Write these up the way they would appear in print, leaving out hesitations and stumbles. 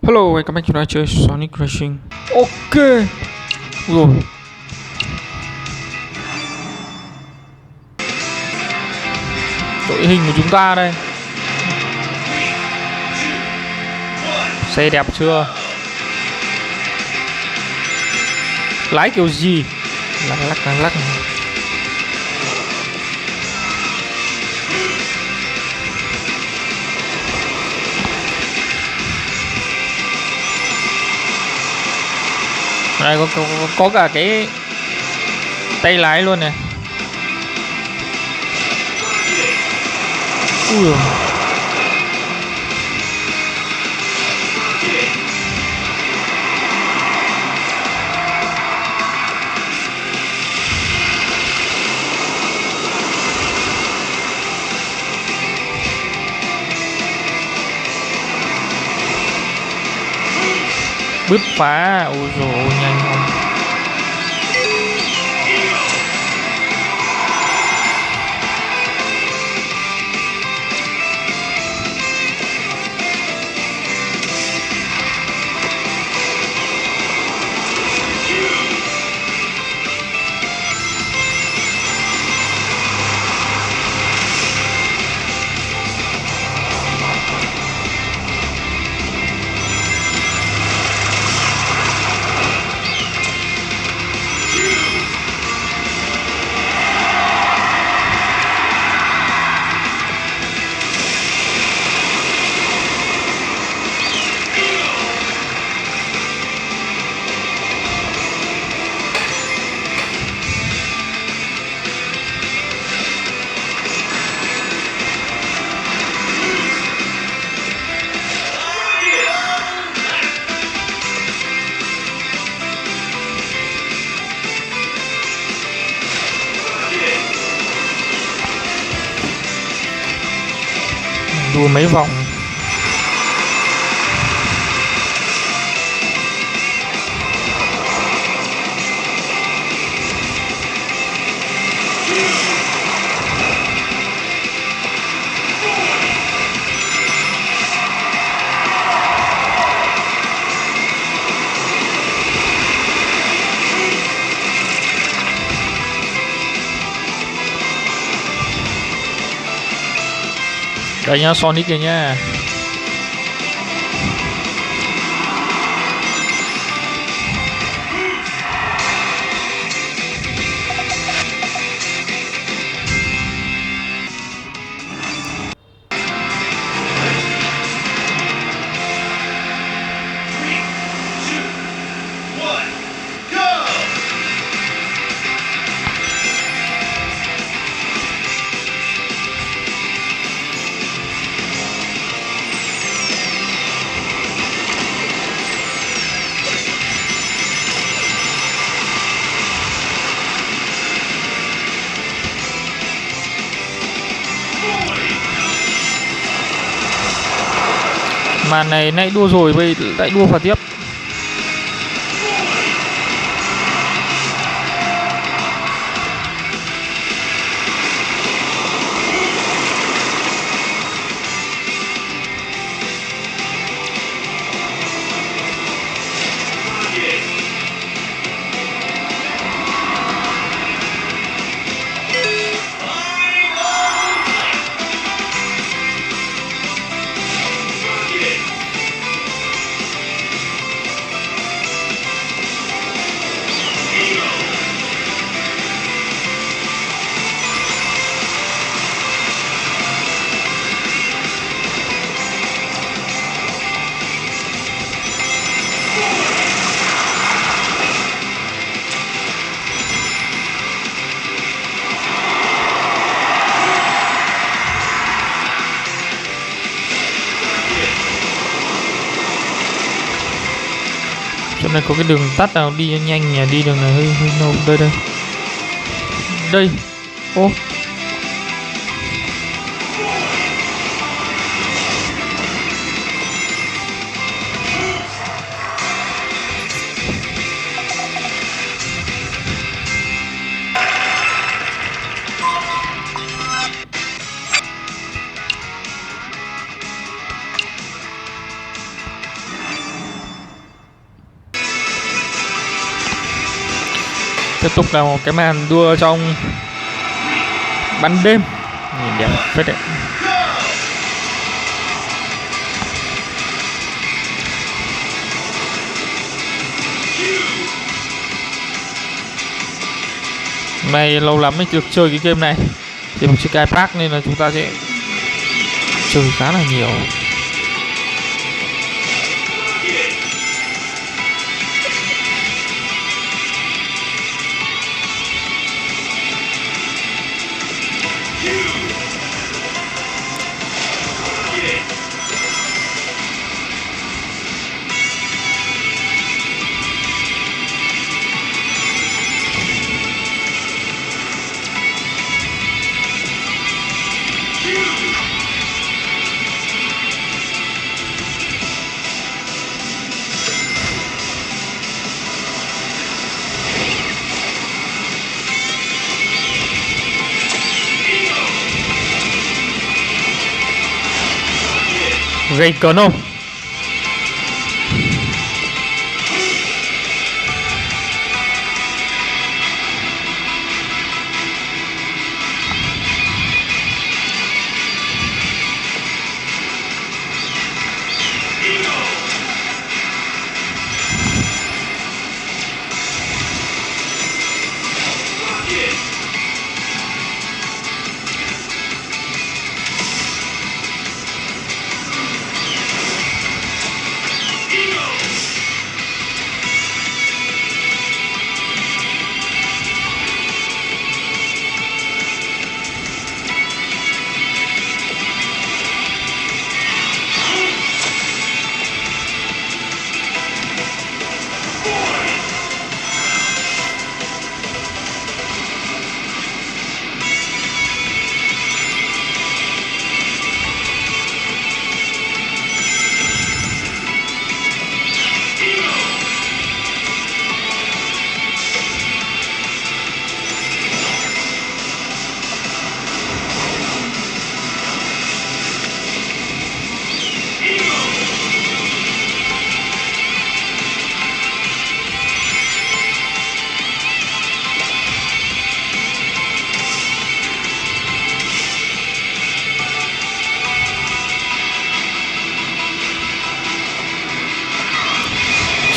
Hello, welcome back to our chơi Sonic Racing. Ok. Rồi. Đội hình của chúng ta đây. Xe đẹp chưa? Lái kiểu gì? Lắc lắc. Đây có cả cái tay lái luôn này. Ui. Bứt phá, ôi dồi ôi nhanh không. Đua mấy vòng. Đây nhá, Sonic kìa nha. Màn này nãy đua rồi, bây lại đua vào tiếp. Chỗ này có cái đường tắt nào đi nhanh nhỉ? Đi đường này hơi nâu. Đây. Ô. Tiếp tục là một cái màn đua trong ban đêm, nhìn đẹp phết đấy. Hôm nay lâu lắm mới được chơi cái game này thì một chiếc Sky Park, nên là chúng ta sẽ chơi khá là nhiều. Gây cấn không?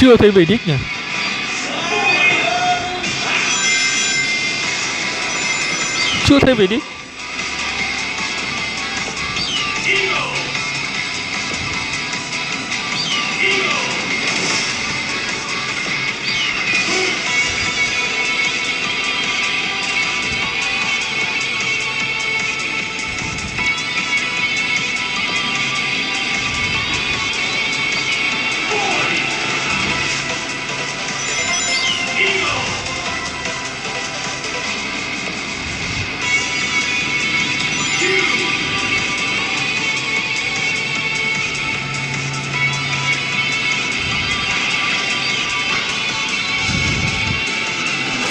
Chưa thấy về đích nhỉ? Chưa thấy về đích.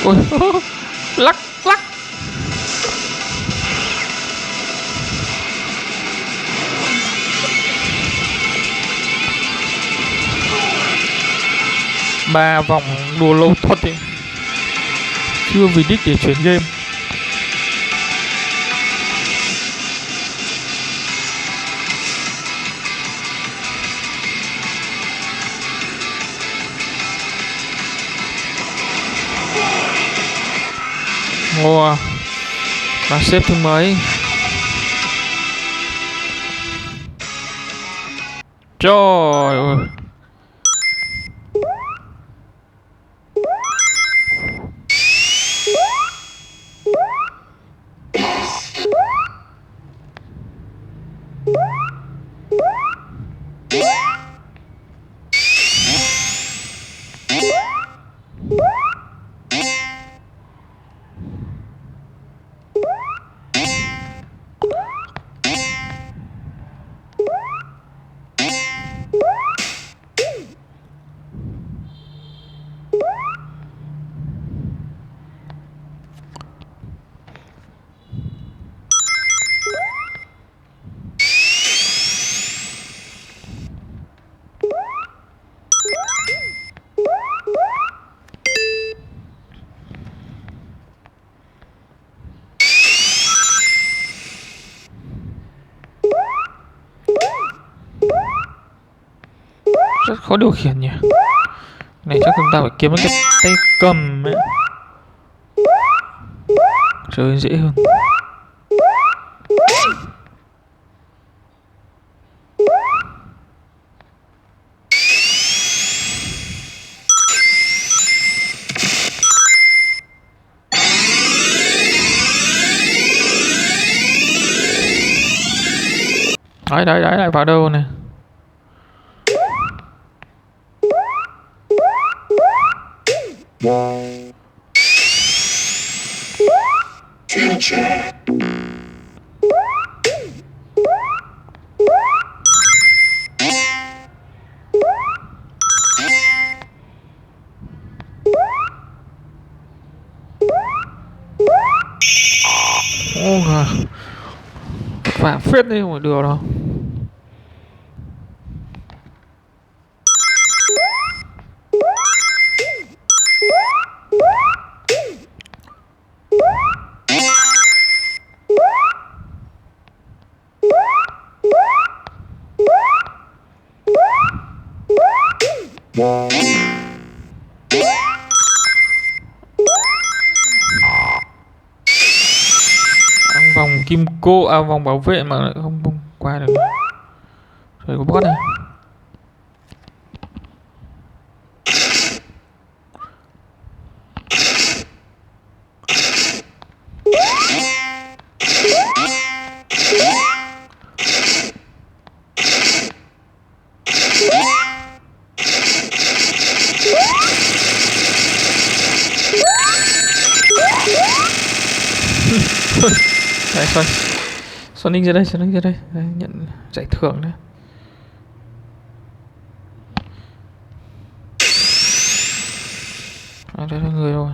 Ôi, lắc lắc. Ba vòng đùa lâu thật ấy. Chưa vì đích để chuyển game. Wow, và xếp thứ mấy. Trời ơi. Rất khó điều khiển nhỉ. Này chắc chúng ta phải kiếm cái tay cầm ấy, chơi dễ hơn. Đấy lại vào đâu này. Ô giời, vả phết đi không phải được đâu. Vòng kim cô à, vòng bảo vệ mà lại không bung qua được. Rồi có boss này. Đấy, Sonic ra đây, đấy, nhận giải thưởng đấy. Đây là người rồi.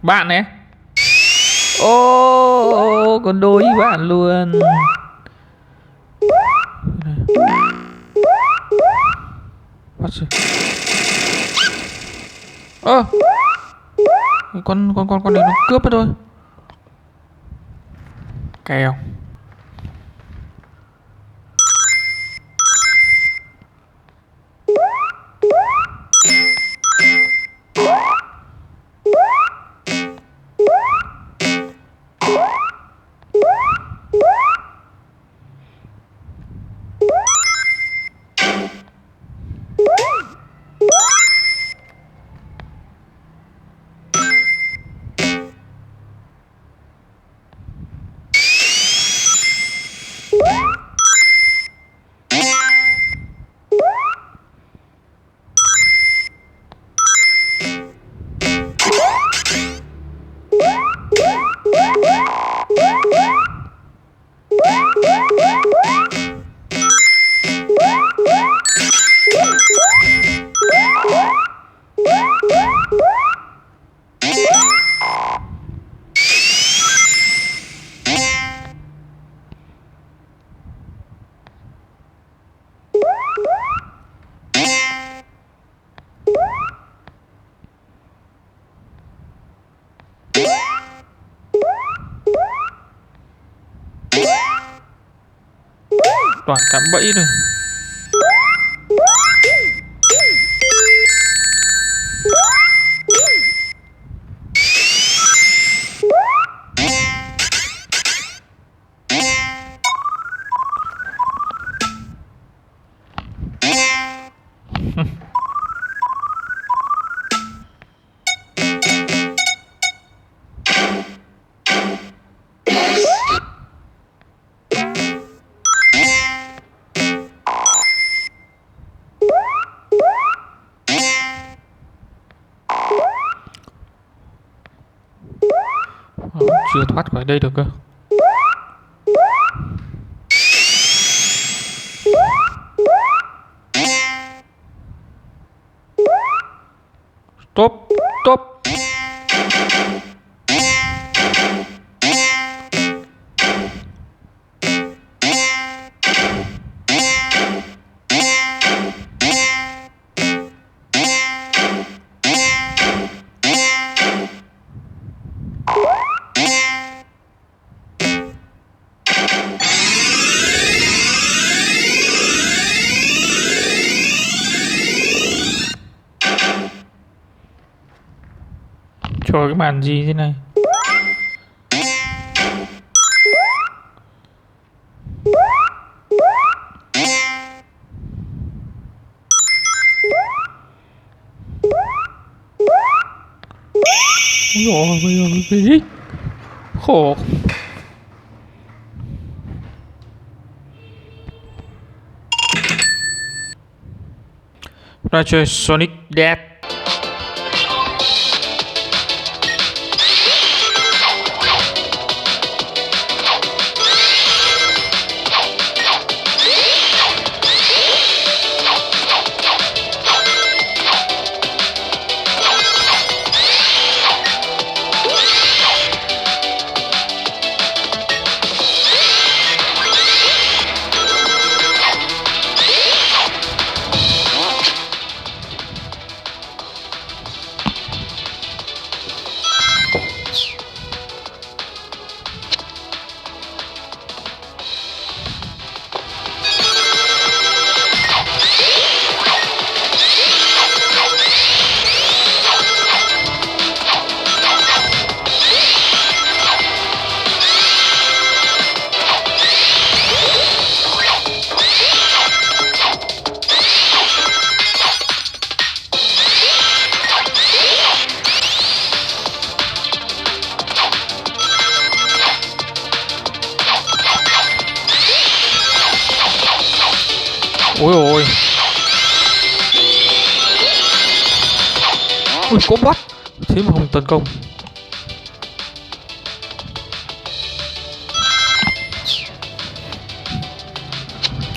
Bạn này. Ô, còn đôi bạn luôn. Bắt rồi. Ơ, con này nó cướp hết thôi. Kèo. Toàn cạm bẫy rồi. Chưa thoát khỏi đây được cơ. Stop. vào cái màn gì thế này. Ôi dồi, bây giờ cái gì khổ. Ra chơi Sonic Death. Ôi ôi. Ui có bot. Thế mà không tấn công.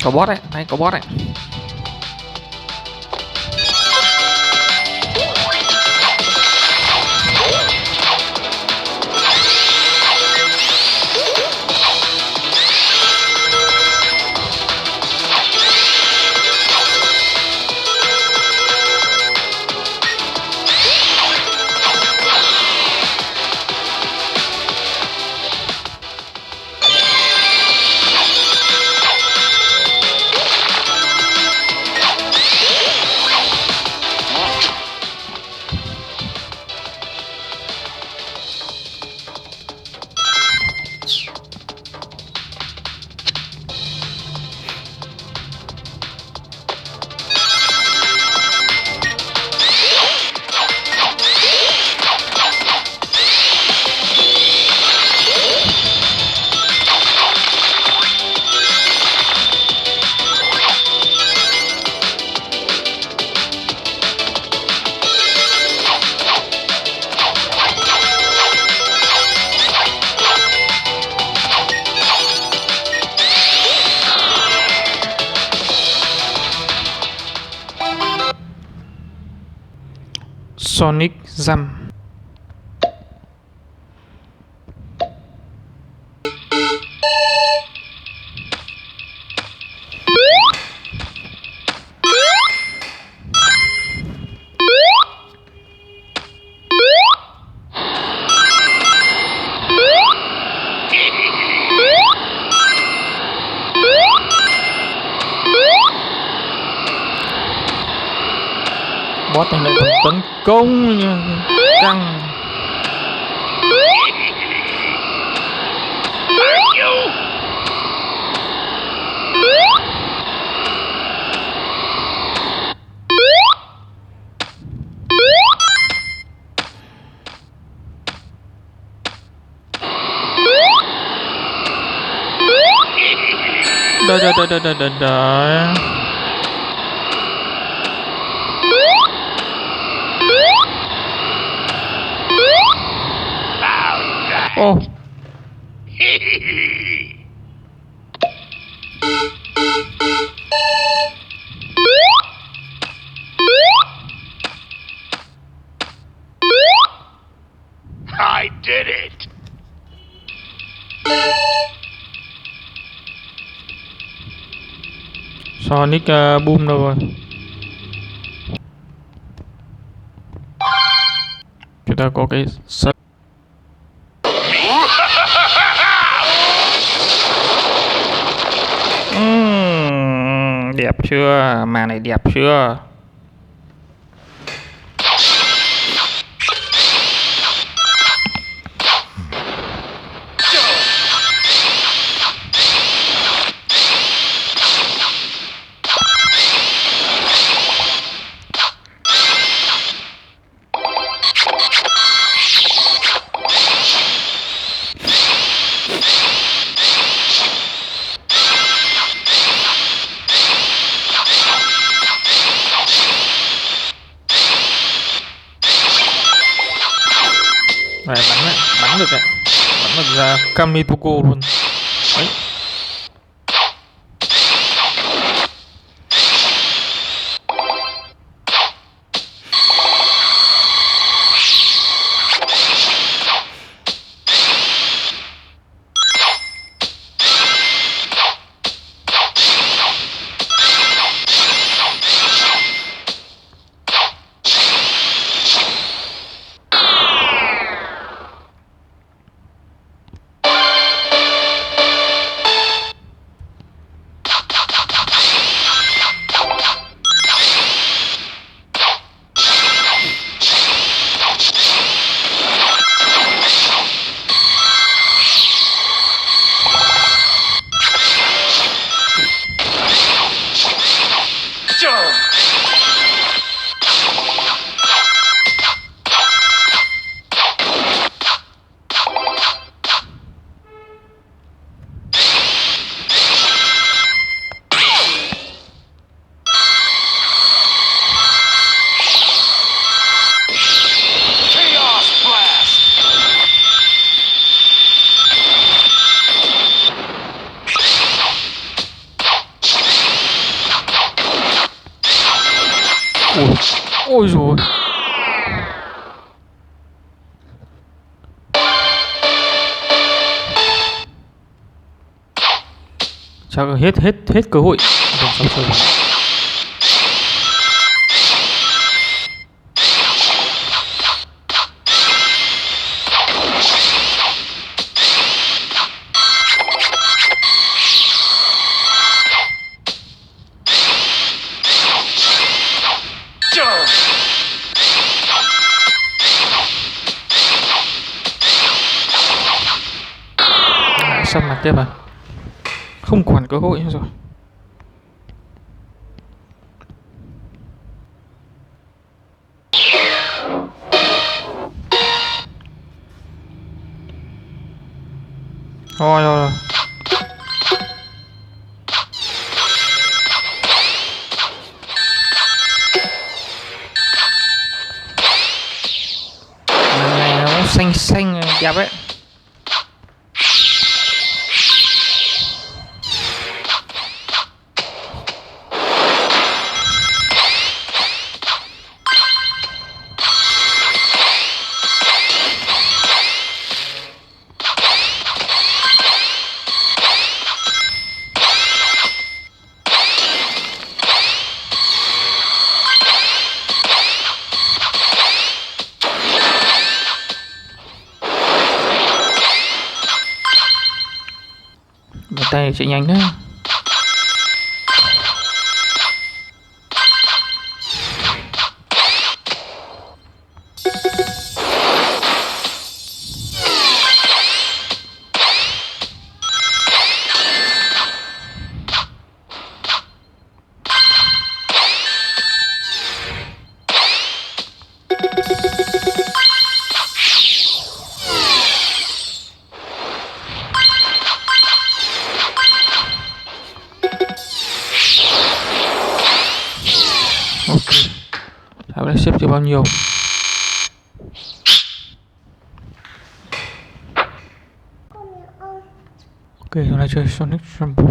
Có bot đấy, này có bot đấy. Sonic Jump. Boss này lại còn tấn công căng. Đợi. Oh. I did it. Sonic Boom đâu rồi? Chúng ta có cái sắt. Đẹp chưa? Màn này đẹp chưa? Này bắn được đấy, bắn được ra Kamitoko luôn. Đấy. Ôi rồi. Chắc là hết cơ hội. Vòng sau chơi. Sắp mặt tiếp à? Không còn cơ hội nữa rồi. Rồi. Này nó xanh đẹp ấy. Tay chạy nhanh đấy. Ok, sao đây xếp cho bao nhiêu? Ok, hôm nay chơi Sonic Rumble.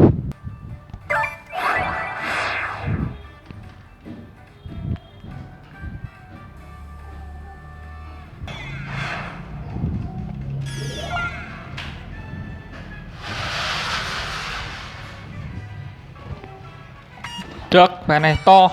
Được, ván này to.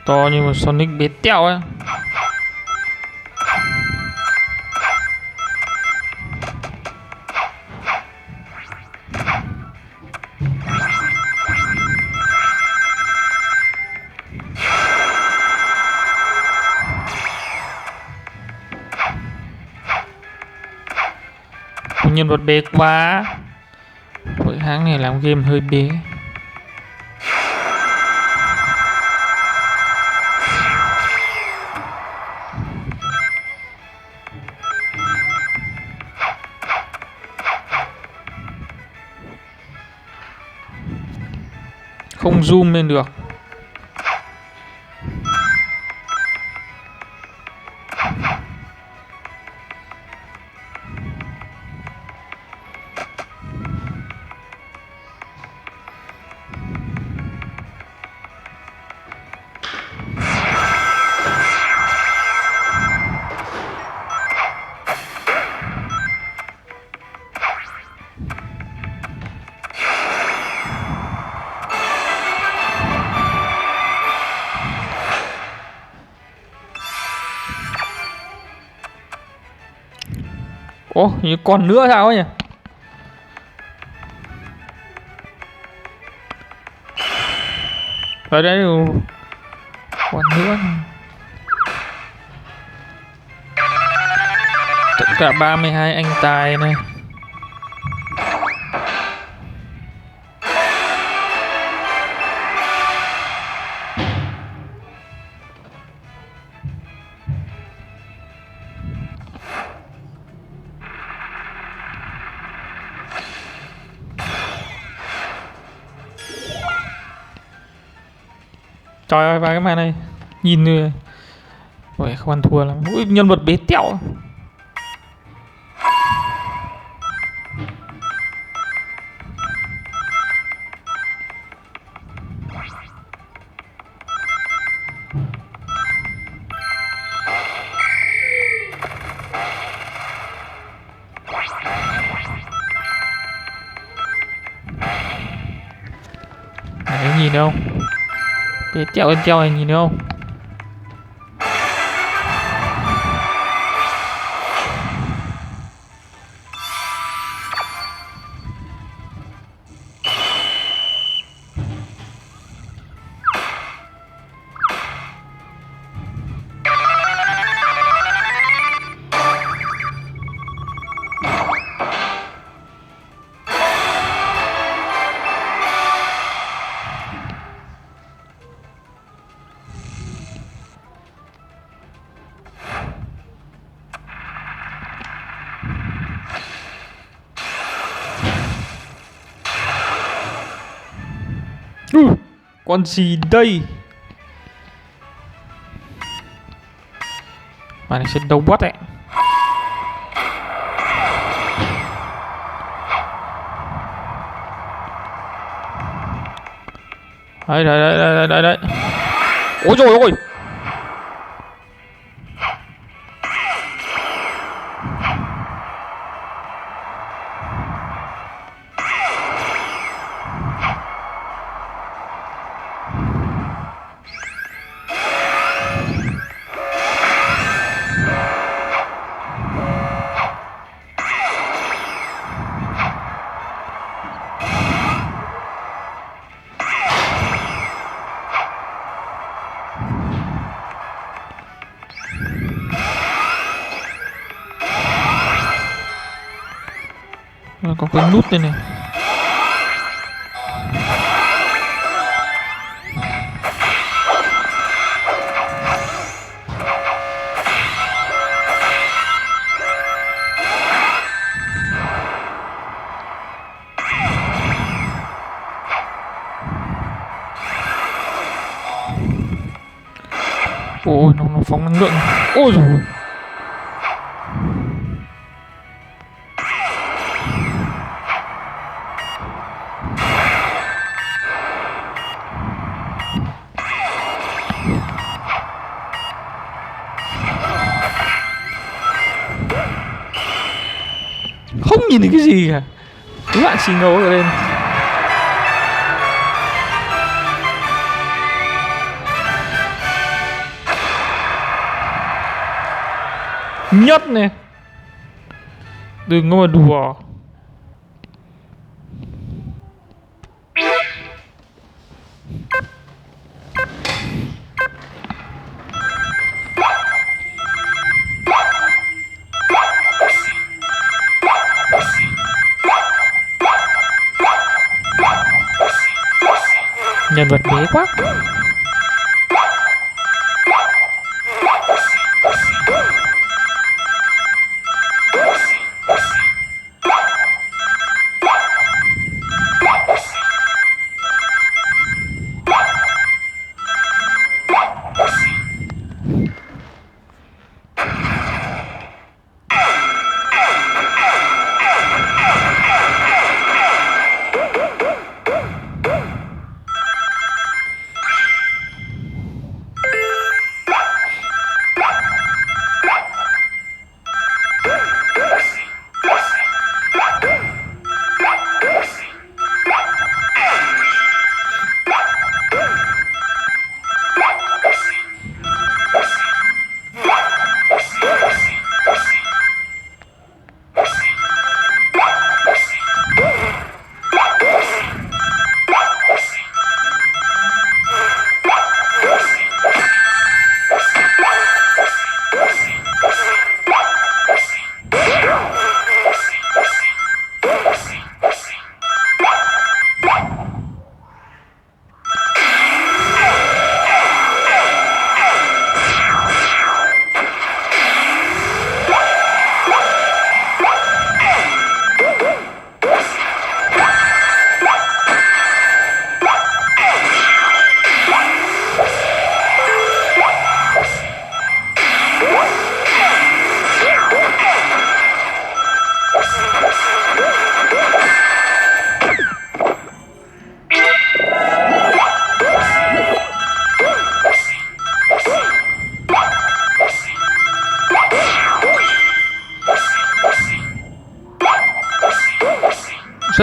To như một Sonic bé tẹo ấy. Nhân vật bé quá. Với hãng này làm game hơi bé. Không zoom lên được. Ồ, hình như còn nữa sao ấy nhỉ? Ở đây còn nữa này. Tất cả 32 anh tài này. Trời ơi, và cái màn này nhìn như vậy không ăn thua lắm. Ui, nhân vật bế tẹo. Đấy, nhìn thấy không? Bế tẹo lên treo này, nhìn thấy không? Con gì đây? Mà này sẽ đấu boss đấy. Đấy, đấy. Ôi trời ơi. Có cái nút đây này. Ôi, nó phóng năng lượng. Ôi rồi. Không nhìn thấy cái gì cả. Cứ bạn xì ngầu ở lên. Nhất này. Đừng có mà đùa. Nhân vật bế quá.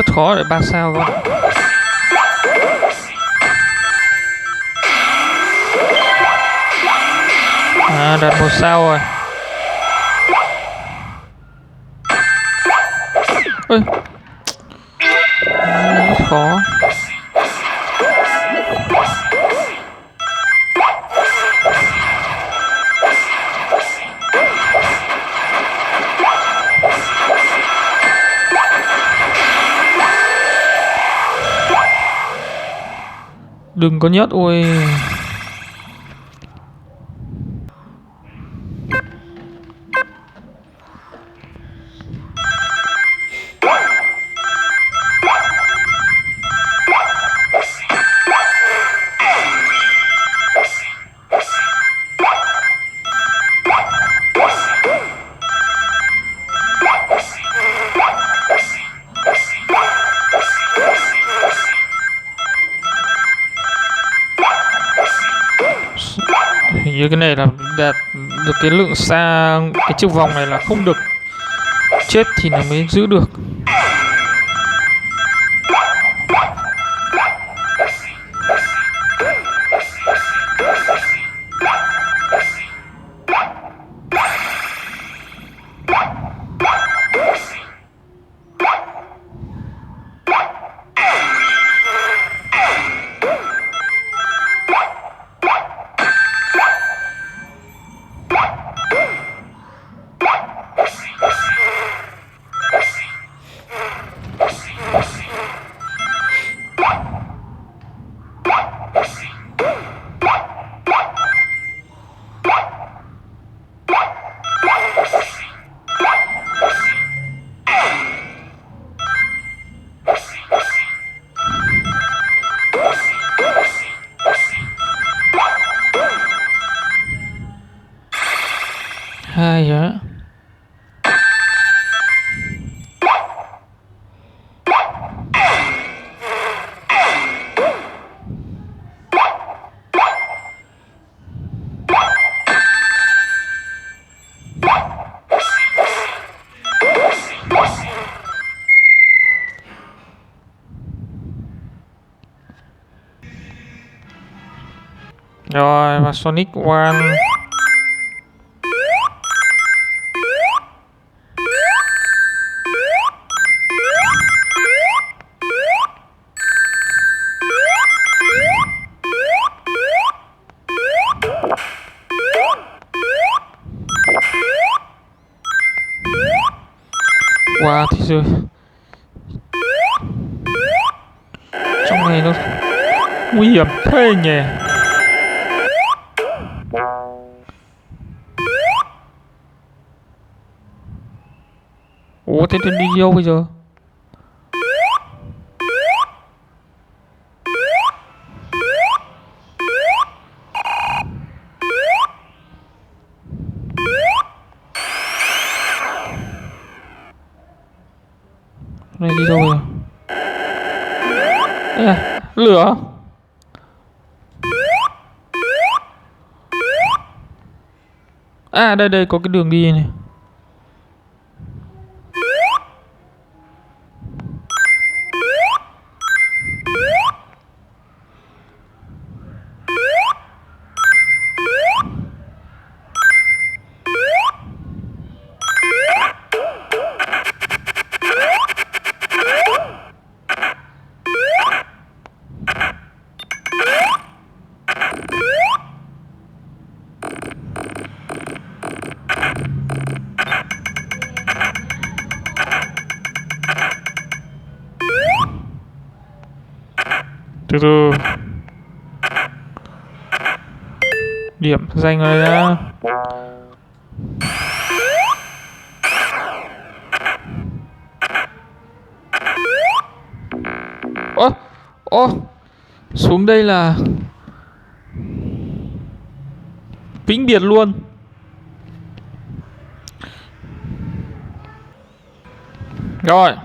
rất khó để 3 sao các bạn. Đạt 1 sao rồi. Ôi. Rất khó. Đừng có nhớt, ôi. Hình như cái này là đạt được cái lượng xa, cái chiều vòng này là không được chết thì nó mới giữ được. Hay á. Rồi, và Sonic One. Wow, thì rồi. Trong này nó nguy hiểm thế nhỉ. Ủa thế thì đi đâu bây giờ? Này đi đâu bây giờ? À, lửa. À đây đây có cái đường đi này. Từ từ. Điểm danh rồi đã. Ô, ô, xuống đây là vĩnh biệt luôn. Rồi.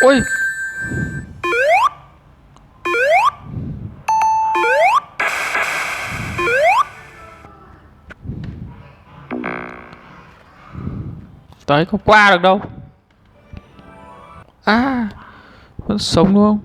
Ôi, tới không qua được đâu. À, vẫn sống đúng không?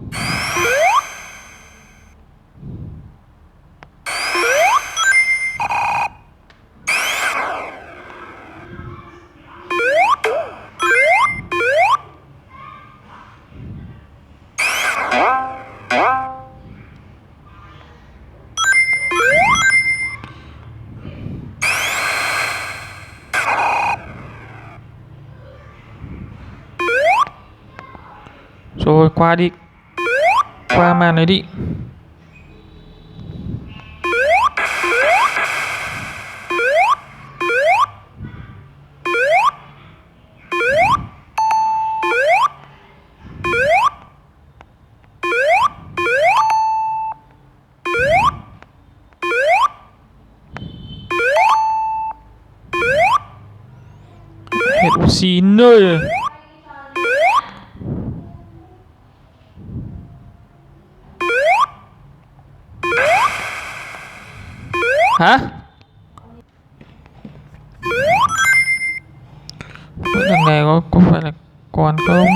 Rồi qua đi. Qua màn này đi. Hết oxy nơi rồi. Hả? Mỗi lần này có phải là còn không?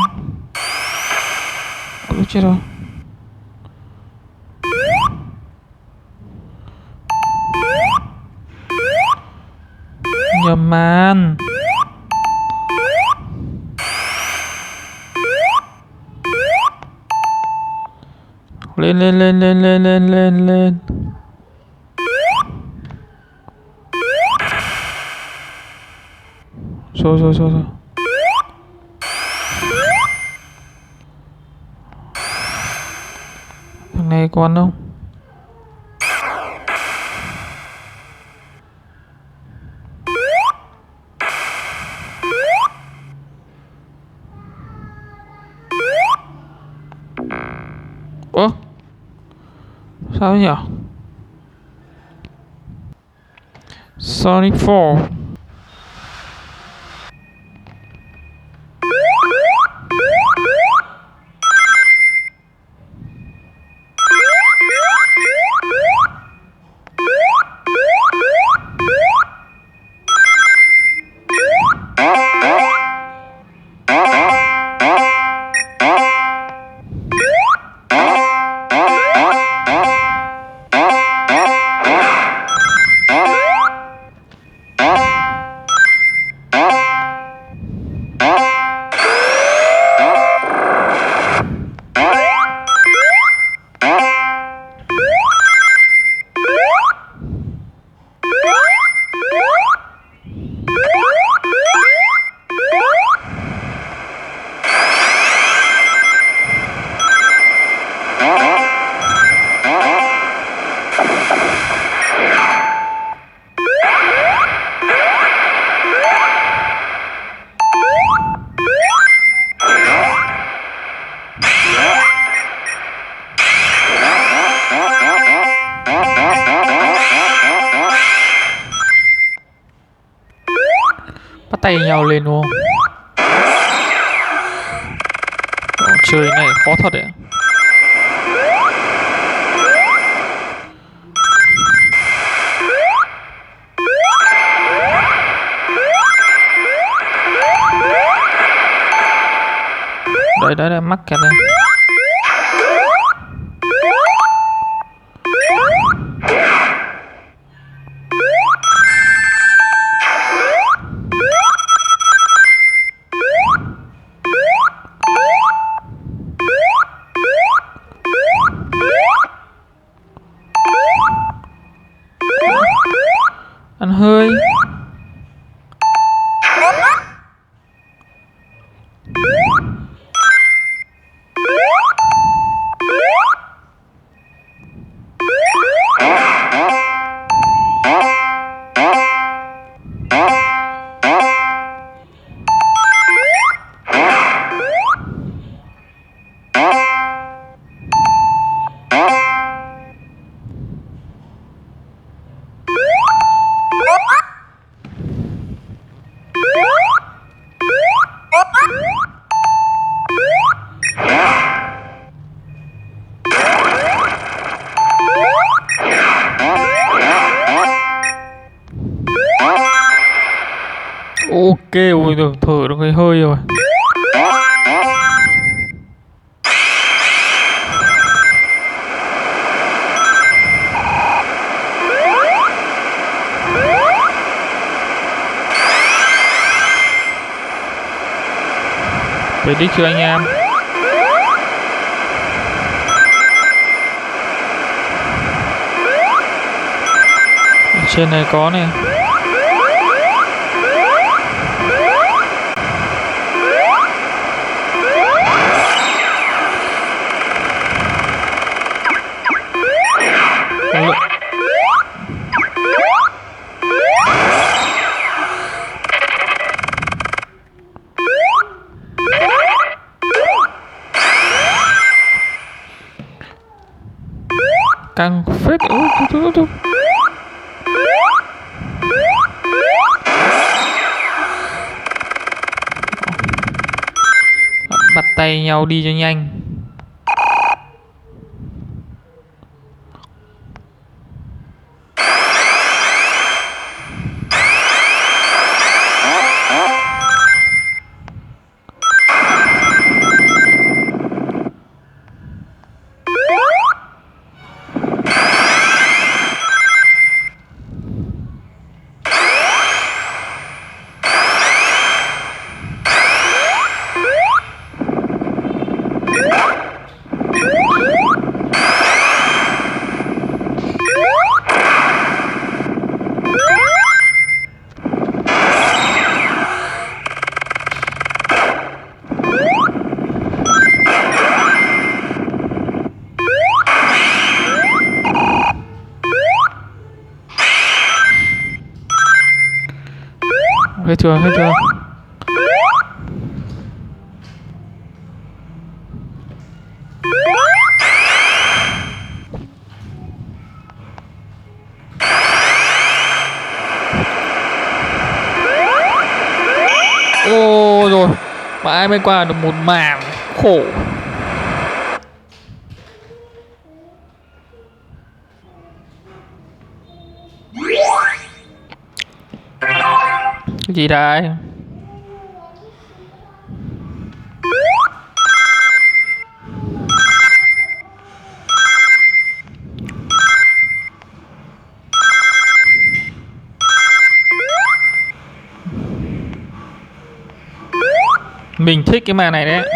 Ôi chết rồi. Nhầm màn. Lên lên lên lên lên lên lên lên. Rồi. Thằng này còn không? Ủa? Sao nhỉ? Sonic 4. Bắt tay nhau lên đúng không? Chơi này khó thật đấy. Đấy mắc kẹt này. hơi. Ok, ui được thở được cái hơi rồi. Về đích chưa anh em? Ở trên này có này. Căng phết. Thôi. Bắt tay nhau đi cho nhanh. Hết chưa? Ô rồi, mãi mới qua được một mảng khổ. Cái gì đây? Mình thích cái màn này đấy.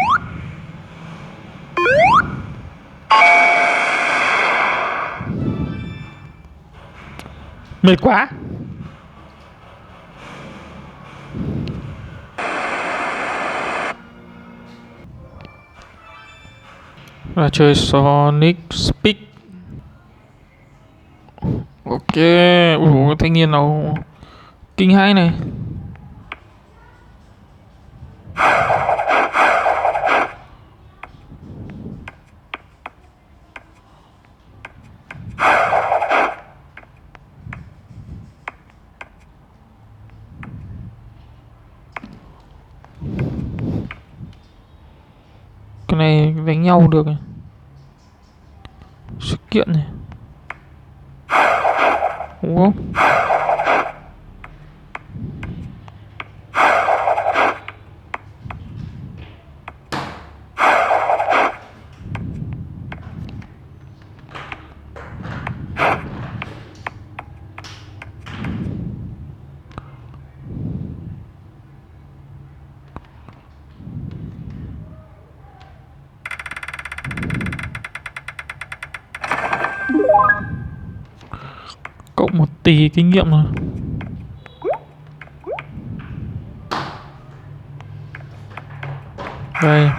Mệt quá. Là chơi Sonic Speed. Ok. Ủa, thanh niên nào kinh hay này. Cái này đánh nhau được này. Sự kiện này. Đúng không? Cộng 1 tỷ kinh nghiệm rồi. Đây.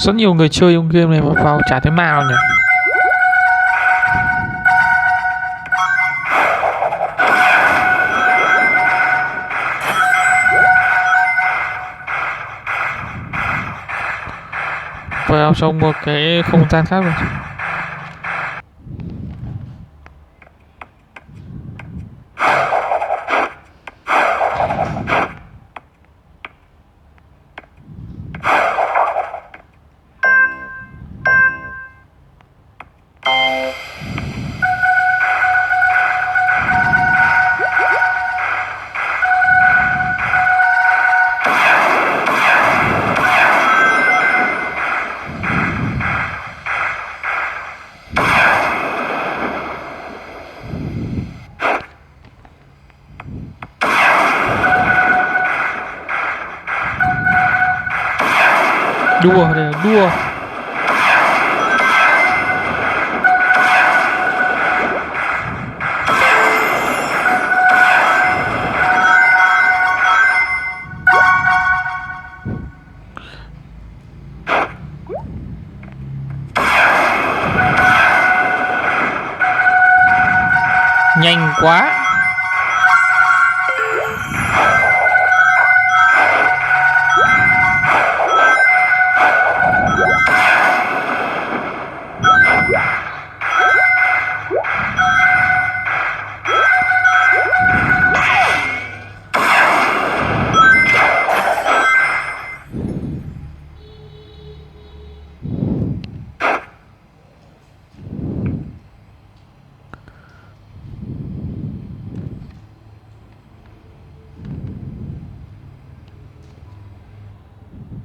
Rất nhiều người chơi trong game này mà vào chả thấy ma đâu nhỉ. Vào trong một cái không gian khác rồi. Đua đây, đua. Nhanh quá.